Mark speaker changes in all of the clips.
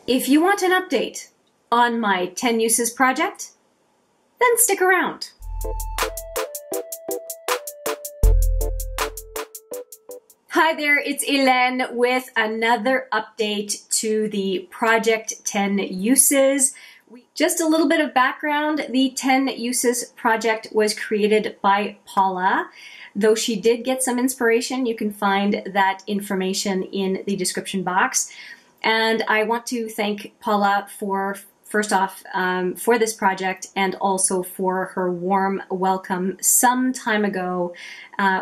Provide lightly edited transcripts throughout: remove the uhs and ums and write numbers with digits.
Speaker 1: If you want an update on my 10 uses project, then stick around. Hi there, it's Hélène with another update to the Project 10 Uses. Just a little bit of background, the 10 Uses project was created by Paula. Though she did get some inspiration, you can find that information in the description box. And I want to thank Paula for, first off, for this project and also for her warm welcome some time ago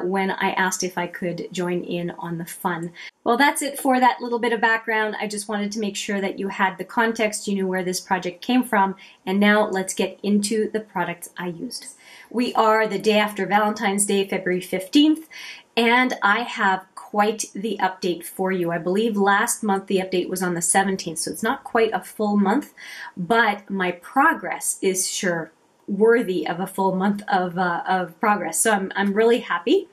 Speaker 1: when I asked if I could join in on the fun. Well, that's it for that little bit of background. I just wanted to make sure that you had the context, you knew where this project came from, and now let's get into the products I used. We are the day after Valentine's Day, February 15th, and I have quite the update for you. I believe last month the update was on the 17th, so it's not quite a full month, but my progress is sure worthy of a full month of progress. So I'm really happy.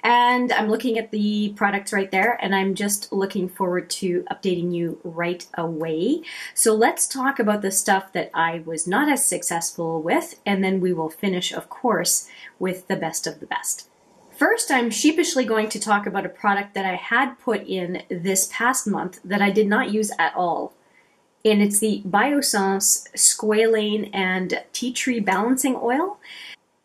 Speaker 1: And I'm looking at the products right there, and I'm just looking forward to updating you right away. So let's talk about the stuff that I was not as successful with, and then we will finish, of course, with the best of the best. First, I'm sheepishly going to talk about a product that I had put in this past month that I did not use at all. And it's the Biossance Squalane and Tea Tree Balancing Oil.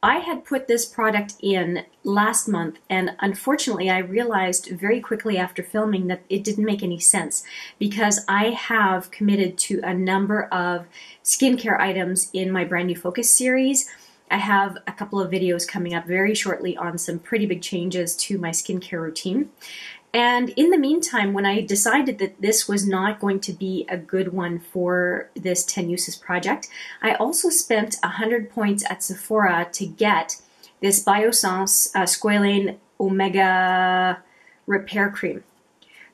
Speaker 1: I had put this product in last month, and unfortunately I realized very quickly after filming that it didn't make any sense because I have committed to a number of skincare items in my brand new Focus series. I have a couple of videos coming up very shortly on some pretty big changes to my skincare routine. And in the meantime, when I decided that this was not going to be a good one for this 10 Uses project, I also spent 100 points at Sephora to get this Biossance Squalane Omega Repair Cream.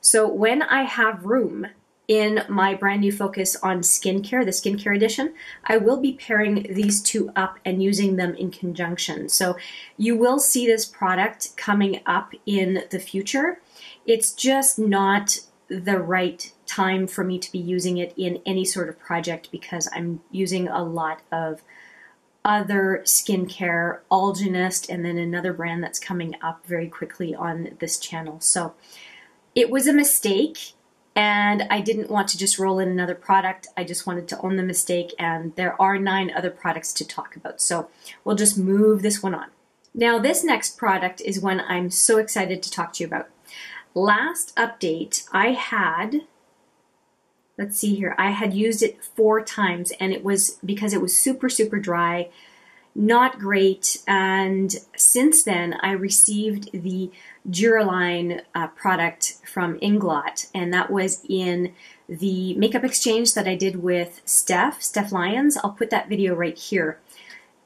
Speaker 1: So when I have room in my brand new focus on skincare, the skincare edition, I will be pairing these two up and using them in conjunction. So you will see this product coming up in the future. It's just not the right time for me to be using it in any sort of project because I'm using a lot of other skincare, Algenist, and then another brand that's coming up very quickly on this channel. So it was a mistake, and I didn't want to just roll in another product. I just wanted to own the mistake, and there are 9 other products to talk about. So we'll just move this one on. Now, this next product is one I'm so excited to talk to you about. Last update, I had, let's see here, I had used it 4 times, and it was because it was super, super dry, not great. And since then, I received the Duraline product from Inglot, and that was in the makeup exchange that I did with Steph Lyons. I'll put that video right here.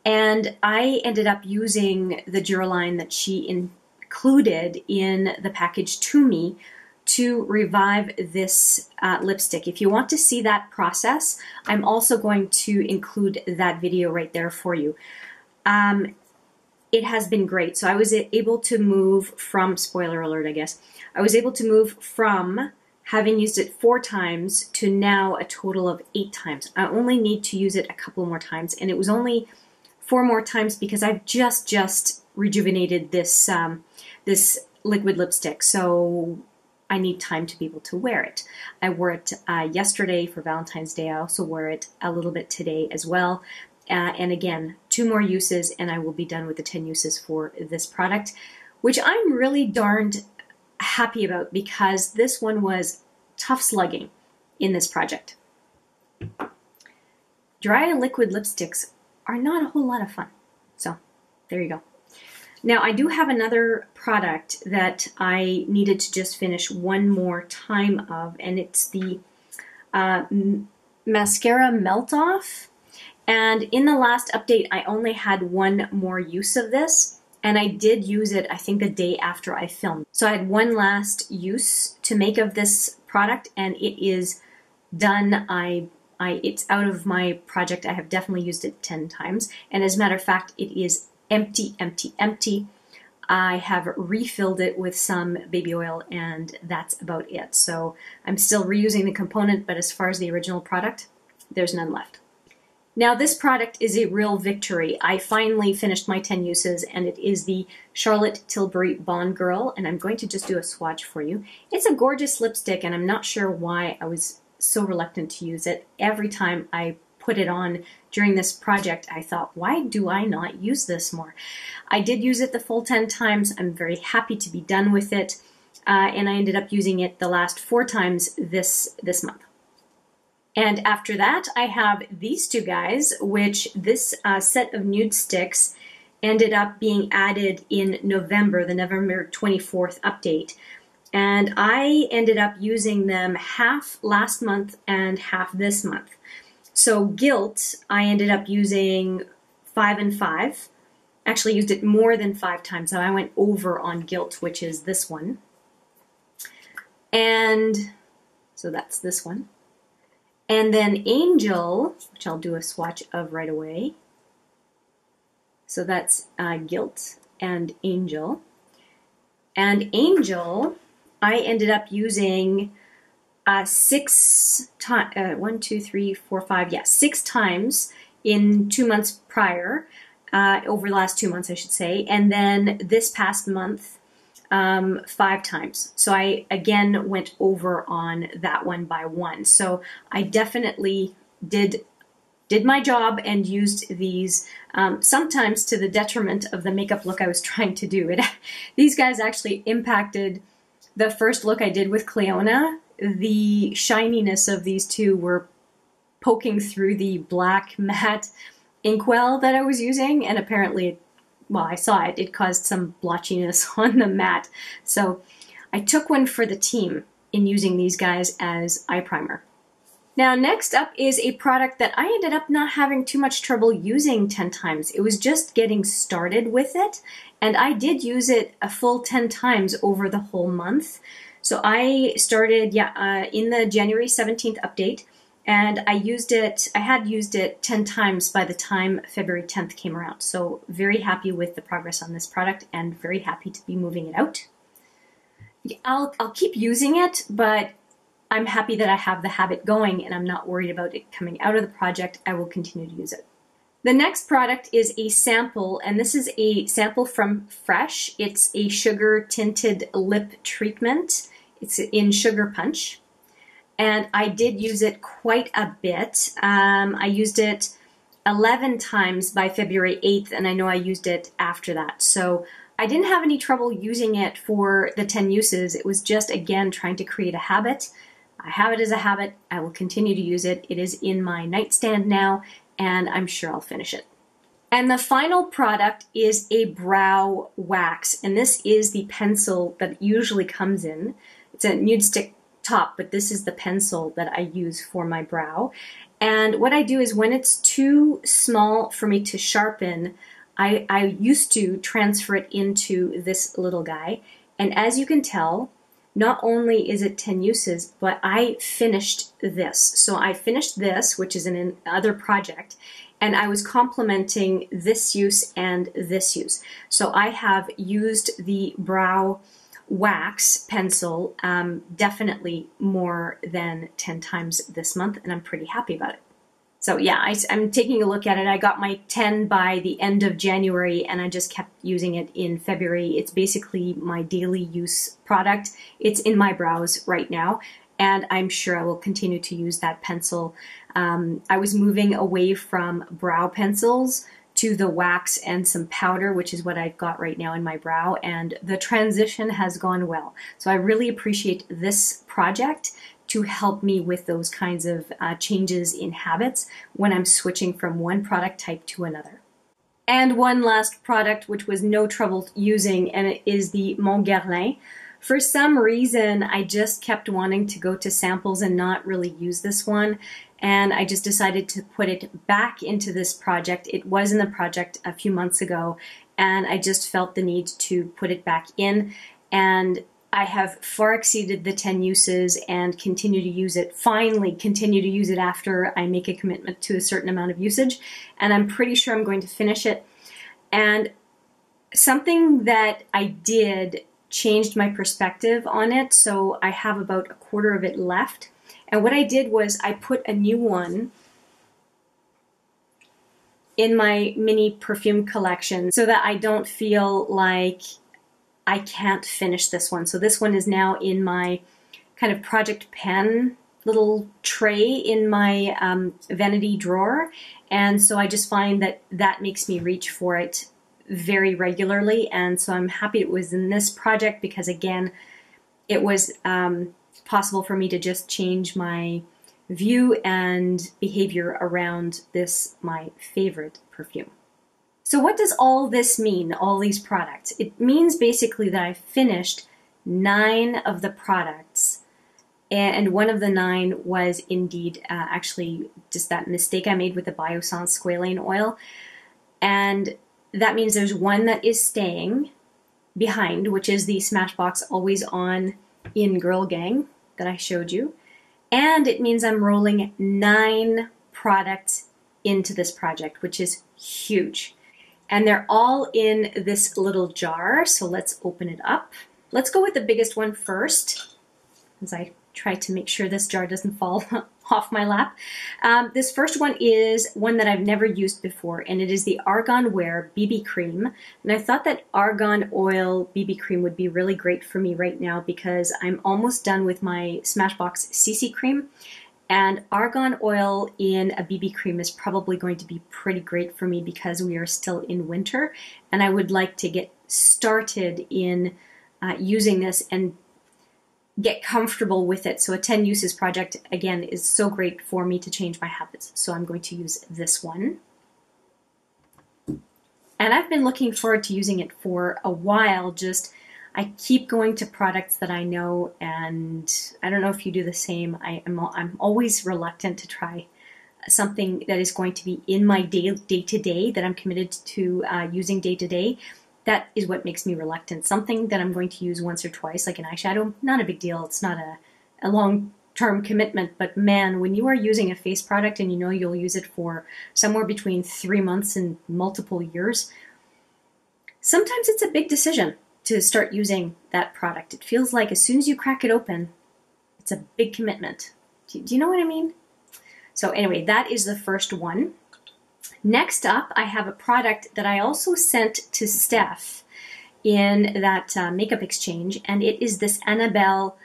Speaker 1: And I ended up using the Duraline that she included in the package to me to revive this lipstick. If you want to see that process, I'm also going to include that video right there for you. It has been great. So I was able to move from, spoiler alert I guess, I was able to move from having used it 4 times to now a total of 8 times. I only need to use it a couple more times, and it was only 4 more times because I've just rejuvenated this this liquid lipstick, so I need time to be able to wear it. I wore it yesterday for Valentine's Day. I also wore it a little bit today as well. And again, 2 more uses and I will be done with the 10 uses for this product, which I'm really darned happy about because this one was tough slugging in this project. Dry liquid lipsticks are not a whole lot of fun. So there you go. Now, I do have another product that I needed to just finish one more time of, and it's the Mascara Melt Off. And in the last update, I only had 1 more use of this, and I did use it, I think, the day after I filmed. So I had 1 last use to make of this product, and it is done. It's out of my project. I have definitely used it 10 times, and as a matter of fact, it is empty, empty, empty. I have refilled it with some baby oil, and that's about it. So I'm still reusing the component, but as far as the original product, there's none left. Now this product is a real victory. I finally finished my 10 uses, and it is the Charlotte Tilbury Bond Girl, and I'm going to just do a swatch for you. It's a gorgeous lipstick, and I'm not sure why I was so reluctant to use it. Every time I put it on during this project, I thought, why do I not use this more? I did use it the full 10 times. I'm very happy to be done with it, and I ended up using it the last 4 times this month. And after that, I have these two guys, which this set of nude sticks ended up being added in November, the November 24th update. And I ended up using them half last month and half this month. So Guilt, I ended up using 5 and 5. Actually used it more than 5 times, so I went over on Guilt, which is this one. And so that's this one. And then Angel, which I'll do a swatch of right away. So that's Guilt and Angel. And Angel, I ended up using 6 times, 1, 2, 3, 4, 5, yeah, 6 times in 2 months prior, over the last 2 months, I should say. And then this past month, 5 times. So I again went over on that one by 1. So I definitely did my job and used these, sometimes to the detriment of the makeup look I was trying to do. These guys actually impacted the first look I did with Cleona. The shininess of these two were poking through the black matte inkwell that I was using, and apparently, well, I saw it, it caused some blotchiness on the matte. So I took one for the team in using these guys as eye primer. Now next up is a product that I ended up not having too much trouble using 10 times. It was just getting started with it, and I did use it a full 10 times over the whole month. So I started, in the January 17th update, and I had used it 10 times by the time February 10th came around. So very happy with the progress on this product and very happy to be moving it out. I'll keep using it, but I'm happy that I have the habit going and I'm not worried about it coming out of the project. I will continue to use it. The next product is a sample, and this is a sample from Fresh. It's a sugar tinted lip treatment. It's in Sugar Punch. And I did use it quite a bit. I used it 11 times by February 8th, and I know I used it after that. So I didn't have any trouble using it for the 10 uses. It was just, again, trying to create a habit. I have it as a habit. I will continue to use it. It is in my nightstand now, and I'm sure I'll finish it. And the final product is a brow wax, and this is the pencil that it usually comes in. It's a nude stick top, but this is the pencil that I use for my brow. And what I do is when it's too small for me to sharpen, I used to transfer it into this little guy. And as you can tell, not only is it 10 uses, but I finished this. So I finished this, which is an other project, and I was complementing this use and this use. So I have used the brow wax pencil definitely more than 10 times this month, and I'm pretty happy about it. So yeah, I'm taking a look at it. I got my 10 by the end of January, and I just kept using it in February. It's basically my daily use product. It's in my brows right now, and I'm sure I will continue to use that pencil. I was moving away from brow pencils to the wax and some powder, which is what I've got right now in my brow, and the transition has gone well. So I really appreciate this project to help me with those kinds of changes in habits when I'm switching from one product type to another. And one last product which was no trouble using, and it is the Mogul A. For some reason, I just kept wanting to go to samples and not really use this one, and I just decided to put it back into this project. It was in the project a few months ago, and I just felt the need to put it back in, and I have far exceeded the 10 uses and continue to use it, finally continue to use it after I make a commitment to a certain amount of usage, and I'm pretty sure I'm going to finish it. And Something that I did changed my perspective on it, so I have about a quarter of it left. And what I did was I put a new one in my mini perfume collection so that I don't feel like I can't finish this one. So this one is now in my kind of project pen little tray in my vanity drawer. And so I just find that that makes me reach for it very regularly. And so I'm happy it was in this project because, again, it was possible for me to just change my view and behavior around this, my favorite perfume. So what does all this mean, all these products? It means basically that I finished 9 of the products, and one of the 9 was indeed actually just that mistake I made with the Biossance squalane oil. And that means there's one that is staying behind, which is the Smashbox Always On in Girl Gang that I showed you. And it means I'm rolling 9 products into this project, which is huge. And they're all in this little jar, so let's open it up. Let's go with the biggest one first, as I try to make sure this jar doesn't fall off my lap. This first one is one that I've never used before, and it is the Argan Wear BB Cream. And I thought that Argan Oil BB Cream would be really great for me right now because I'm almost done with my Smashbox CC Cream. And Argan Oil in a BB cream is probably going to be pretty great for me because we are still in winter, and I would like to get started in using this and get comfortable with it. So a 10 uses project, again, is so great for me to change my habits. So I'm going to use this one. And I've been looking forward to using it for a while. I keep going to products that I know, and I don't know if you do the same. I'm always reluctant to try something that is going to be in my day-to-day, that I'm committed to using day-to-day. That is what makes me reluctant. Something that I'm going to use once or twice, like an eyeshadow, not a big deal. It's not a long-term commitment, but man, when you are using a face product and you know you'll use it for somewhere between 3 months and multiple years, sometimes it's a big decision to start using that product. It feels like as soon as you crack it open, it's a big commitment. Do you know what I mean? So anyway, that is the first one. Next up, I have a product that I also sent to Steph in that makeup exchange, and it is this Annabelle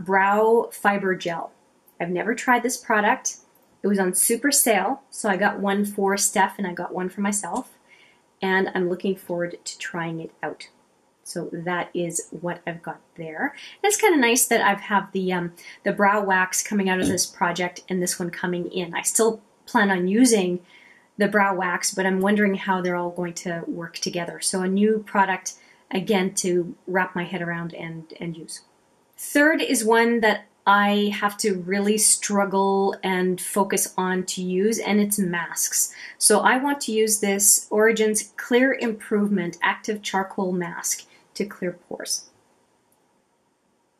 Speaker 1: Brow Fiber Gel. I've never tried this product. It was on super sale, so I got one for Steph and I got one for myself, and I'm looking forward to trying it out. So that is what I've got there. And it's kind of nice that I have the brow wax coming out of this project and this one coming in. I still plan on using the brow wax, but I'm wondering how they're all going to work together. So a new product, again, to wrap my head around and use. Third is one that I have to really struggle and focus on to use, and it's masks. So I want to use this Origins Clear Improvement Active Charcoal Mask to clear pores.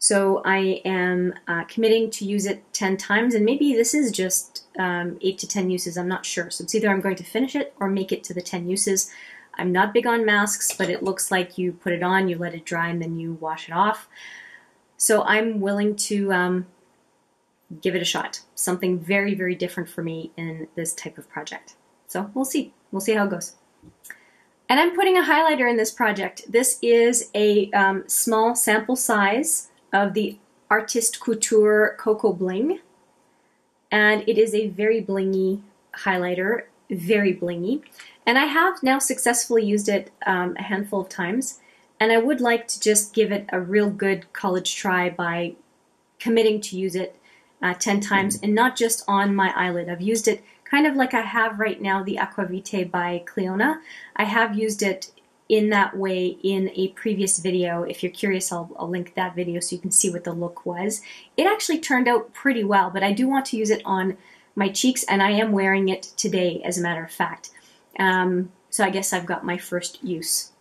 Speaker 1: So I am committing to use it 10 times, and maybe this is just 8 to 10 uses, I'm not sure. So it's either I'm going to finish it or make it to the 10 uses. I'm not big on masks, but it looks like you put it on, you let it dry, and then you wash it off. So I'm willing to give it a shot. Something very, very different for me in this type of project. So we'll see. We'll see how it goes. And I'm putting a highlighter in this project. This is a small sample size of the Artist Couture Cocoa Bling. And it is a very blingy highlighter, very blingy. And I have now successfully used it a handful of times. And I would like to just give it a real good college try by committing to use it 10 times, and not just on my eyelid. I've used it kind of like I have right now the Aquavite by Cleona. I have used it in that way in a previous video. If you're curious, I'll link that video so you can see what the look was. It actually turned out pretty well, but I do want to use it on my cheeks, and I am wearing it today, as a matter of fact. So I guess I've got my first use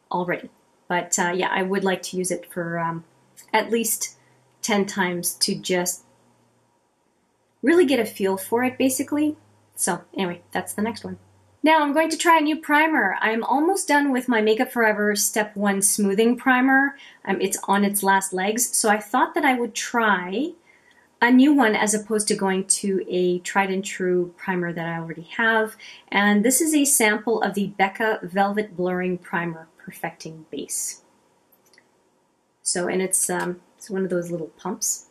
Speaker 1: already. But yeah, I would like to use it for at least 10 times to just really get a feel for it, basically. So anyway, that's the next one. Now I'm going to try a new primer. I'm almost done with my Makeup Forever Step 1 Smoothing Primer. It's on its last legs, so I thought that I would try a new one as opposed to going to a tried and true primer that I already have. And this is a sample of the Becca Velvet Blurring Primer Perfecting Base. So, and it's one of those little pumps.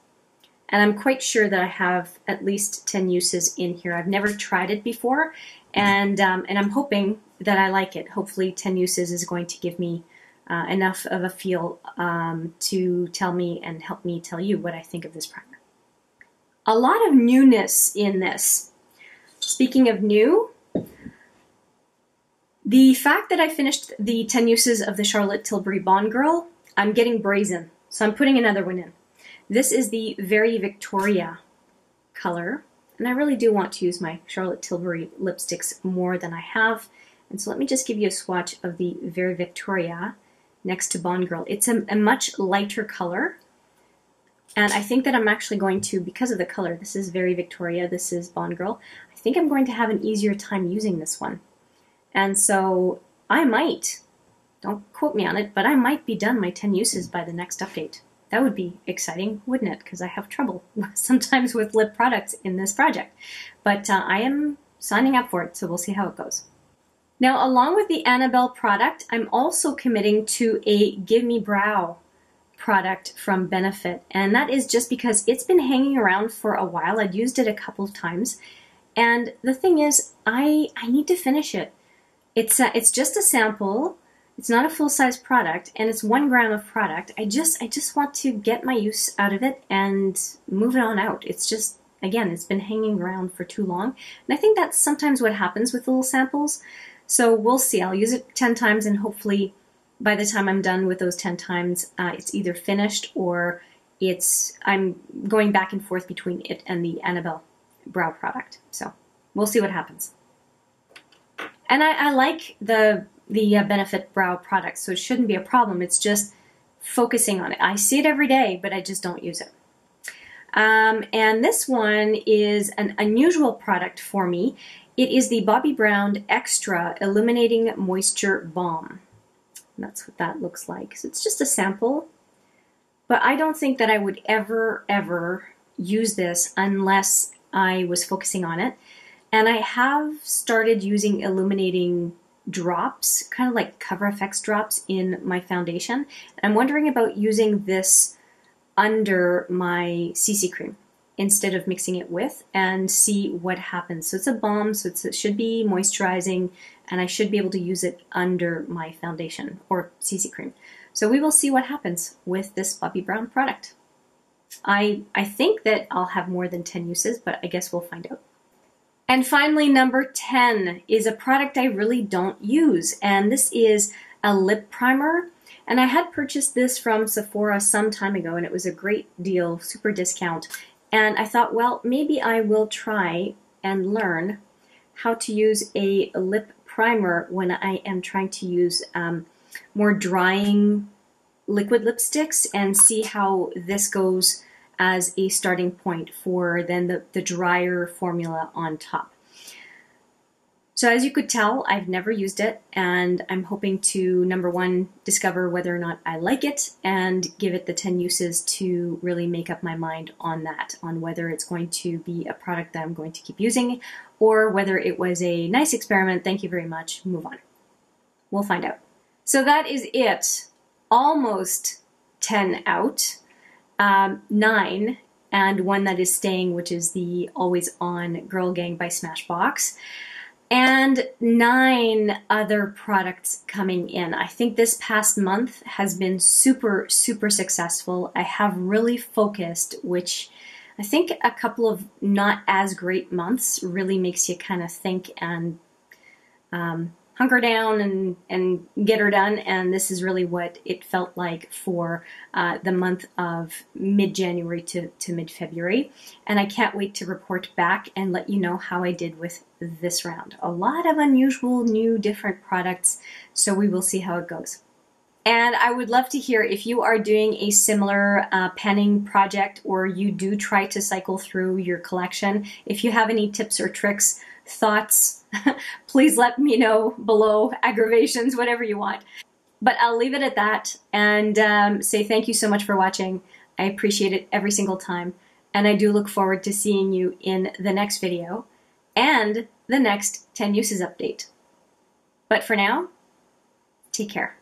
Speaker 1: And I'm quite sure that I have at least 10 uses in here. I've never tried it before, and I'm hoping that I like it. Hopefully 10 uses is going to give me enough of a feel to tell me and help me tell you what I think of this primer. A lot of newness in this. Speaking of new, the fact that I finished the 10 uses of the Charlotte Tilbury Bond Girl, I'm getting brazen, so I'm putting another one in. This is the Very Victoria color, and I really do want to use my Charlotte Tilbury lipsticks more than I have. And so let me just give you a swatch of the Very Victoria next to Bond Girl. It's a much lighter color, and I think that I'm actually going to, because of the color, this is Very Victoria, this is Bond Girl, I think I'm going to have an easier time using this one. And so I might, don't quote me on it, but I might be done my 10 uses by the next update. That would be exciting, wouldn't it? Because I have trouble sometimes with lip products in this project. But I am signing up for it, so we'll see how it goes. Now, along with the Annabelle product, I'm also committing to a Give Me Brow product from Benefit. And that is just because it's been hanging around for a while. I'd used it a couple of times. And the thing is, I need to finish it. It's just a sample. It's not a full-size product, and it's 1 gram of product. I just want to get my use out of it and move it on out. It's just, again, it's been hanging around for too long. And I think that's sometimes what happens with little samples. So we'll see. I'll use it 10 times, and hopefully by the time I'm done with those 10 times, it's either finished or I'm going back and forth between it and the Annabelle brow product. So we'll see what happens. And I like the Benefit brow product, so it shouldn't be a problem. It's just focusing on it. I see it every day, but I just don't use it. And this one is an unusual product for me. It is the Bobbi Brown Extra Illuminating Moisture Balm. And that's what that looks like. So it's just a sample, but I don't think that I would ever use this unless I was focusing on it. And I have started using illuminating drops, kind of like Cover FX drops in my foundation. I'm wondering about using this under my CC cream instead of mixing it with, and see what happens. So it's a balm, so it should be moisturizing, and I should be able to use it under my foundation or CC cream. So we will see what happens with this Bobbi Brown product. I think that I'll have more than 10 uses, but I guess we'll find out. And finally, number 10 is a product I really don't use, and this is a lip primer. And I had purchased this from Sephora some time ago, and it was a great deal, super discount. And I thought, well, maybe I will try and learn how to use a lip primer when I am trying to use more drying liquid lipsticks, and see how this goes as a starting point for then the drier formula on top. So as you could tell, I've never used it, and I'm hoping to, number one, discover whether or not I like it and give it the 10 uses to really make up my mind on that, on whether it's going to be a product that I'm going to keep using or whether it was a nice experiment, thank you very much, move on. We'll find out. So that is it. Almost 10 out. 9, and one that is staying, which is the Always On Girl Gang by Smashbox, and 9 other products coming in. I think this past month has been super successful. I have really focused, which I think a couple of not as great months really makes you kind of think and hunker down and get her done, and this is really what it felt like for the month of mid-January to mid-February, and I can't wait to report back and let you know how I did with this round. A lot of unusual, new, different products, so we will see how it goes. And I would love to hear if you are doing a similar penning project, or you do try to cycle through your collection. If you have any tips or tricks, thoughts, Please let me know below, aggravations, whatever you want. But I'll leave it at that and say thank you so much for watching. I appreciate it every single time. And I do look forward to seeing you in the next video and the next 10 uses update. But for now, take care.